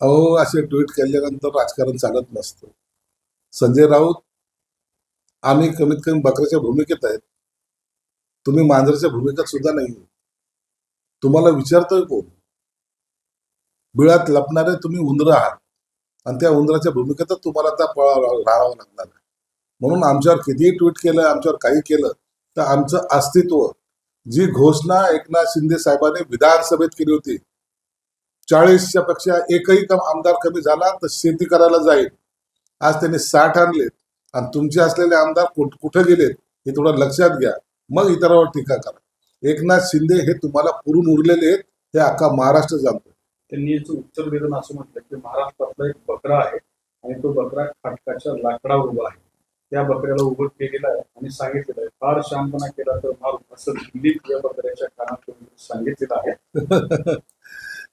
अहो, असे ट्विट केल्यानंतर राजकारण चालत नसतं. संजय राऊत, आम्ही कमीत कमी बकऱ्याच्या भूमिकेत आहेत. तुम्ही मांजराच्या भूमिकेत सुद्धा नाही. तुम्हाला विचारतोय कोण? बिळात लपणारे तुम्ही उंदरं आहात आणि त्या उंदराच्या भूमिकेतच तुम्हाला आता राहावं लागणार आहे. म्हणून आमच्यावर कितीही ट्विट केलं, आमच्यावर काही केलं, तर आमचं अस्तित्व, जी घोषणा एकनाथ शिंदे साहेबांनी विधानसभेत केली होती, 40च्या पेक्षा एकही आमदार कमी झाला तर शेती करायला जाईल. आज त्यांनी 60 आणलेत आणि तुमचे असलेले आमदार कुठे गेलेत हे थोडं लक्षात घ्या. मग इतरांवर टीका करा. एकनाथ शिंदे हे तुम्हाला पुरून उरलेले आहेत, हे अख्खा महाराष्ट्र जाणतो. त्यांनी याचं उत्तर देताना असं म्हटलं की महाराष्ट्रातला एक बकरा आहे आणि तो बकरा खाटकाच्या लाकडावर उभा आहे. त्या बकऱ्याला उभं केलेलं आहे आणि सांगितलेलं आहे, फार शांतपणा केला तर मारू, असं दिलीप या बकऱ्याच्या कानात सांगितलेलं आहे.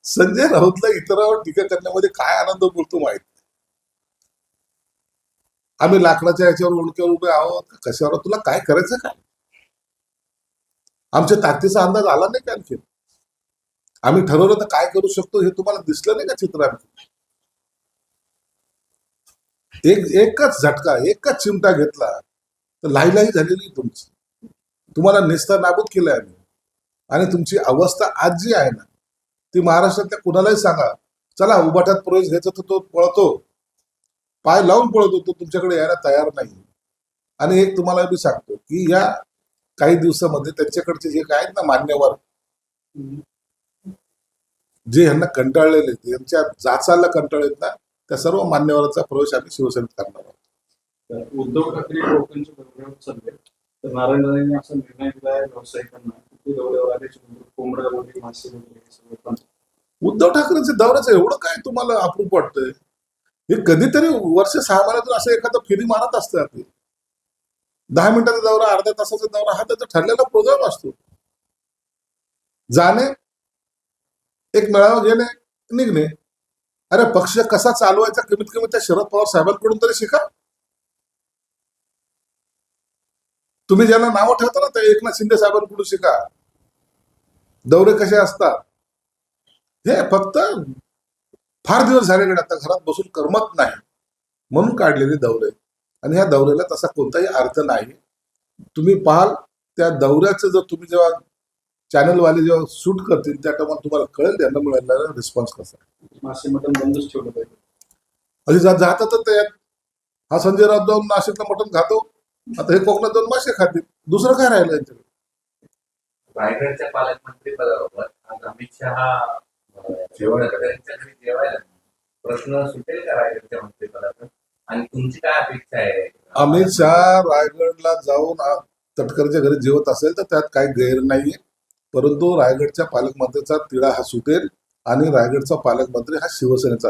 संजय राऊतला इतरांवर टीका करण्यामध्ये काय आनंद बोलतो माहित नाही. आम्ही लाकडाच्या याच्यावर उडक्यावर उभे आहोत, कशावर? तुला काय करायचं काय? आमच्या ताकदीचा अंदाज आला नाही का आणखी? आम्ही ठरवलं तर काय करू शकतो हे तुम्हाला दिसलं नाही का चित्रात? एकच झटका, एकच चिमटा घेतला तर लाहीलाही झालेली तुमची. तुम्हाला नेस्ता नाबूद केलंय आम्ही. आणि तुमची अवस्था आज जी आहे ना, ती महाराष्ट्रातल्या कुणालाही सांगा, चला उभाट्यात प्रवेश घ्यायचा तर तो पळतो, पाय लावून पळतो, तो तुमच्याकडे यायला तयार नाही. आणि एक तुम्हाला मी सांगतो की या काही दिवसामध्ये त्यांच्याकडचे जे काय आहेत ना मान्यवर, जे यांना कंटाळलेले, यांच्या जाचाला कंटाळलेत ना, त्या सर्व मान्यवरांचा प्रवेश आम्ही शिवसेनेत करणार आहोत. उद्धव ठाकरे लोकांच्या दौऱ्यावर चालले तर नारायण राणेंनी असा निर्णय दिला आहे व्यावसायिकांना की दौऱ्यावर आले कोंबड्या वगैरे मासे वगैरे सगळं. उद्धव ठाकरेंच्या दौऱ्याचं एवढं काय तुम्हाला अप्रूप वाटतंय? हे कधीतरी वर्ष 6 महिन्यातून असं एखादा फेरी मारत असतं. आपली 10 मिनिटाचा दौरा, अर्ध्या तासाचा दौरा हा त्याचा ठरलेला प्रोग्राम असतो. जाणे, एक मेळावा घेणे, निघणे. अरे पक्ष कसा चालवायचा कमीत कमी त्या शरद पवार साहेबांकडून तरी शिका. तुम्ही ज्यांना नावं ठेवता ना त्या एकनाथ शिंदे साहेबांकडून शिका. दौरे कसे असतात हे फक्त फार दिवस झालेले, आता घरात बसून करमत नाही म्हणून काढलेले दौरे. आणि ह्या दौऱ्याला तसा कोणताही अर्थ नाही. तुम्ही पाहाल त्या दौऱ्याचं, जर तुम्ही जेव्हा चॅनलवाले जेव्हा शूट करतील त्या टायमाला तुम्हाला कळेल त्यांना मिळालेला रिस्पॉन्स कसा आहे. मासे मटण बंदच ठेवलं पाहिजे. असे जातात ते. हा संजय राऊत जाऊन नाशिकला मटण खातो, आता हे कोकणात जाऊन मासे खातील. दुसरं काय राहिलं यांच्याकडे? रायगडच्या पालकमंत्री पदावर आज अमित शहा जेवायला प्रश्न सुटेल का रायगडच्या मंत्रिपदाचा? आणि तुमची काय अपेक्षा आहे? अमित शहा रायगडला जाऊन तटकरच्या घरी जेवत असेल तर त्यात काही गैर नाहीये, परंतु रायगडच्या पालकमंत्र्याचा तिढा हा सुटेल आणि रायगडचा पालकमंत्री हा शिवसेनेचा.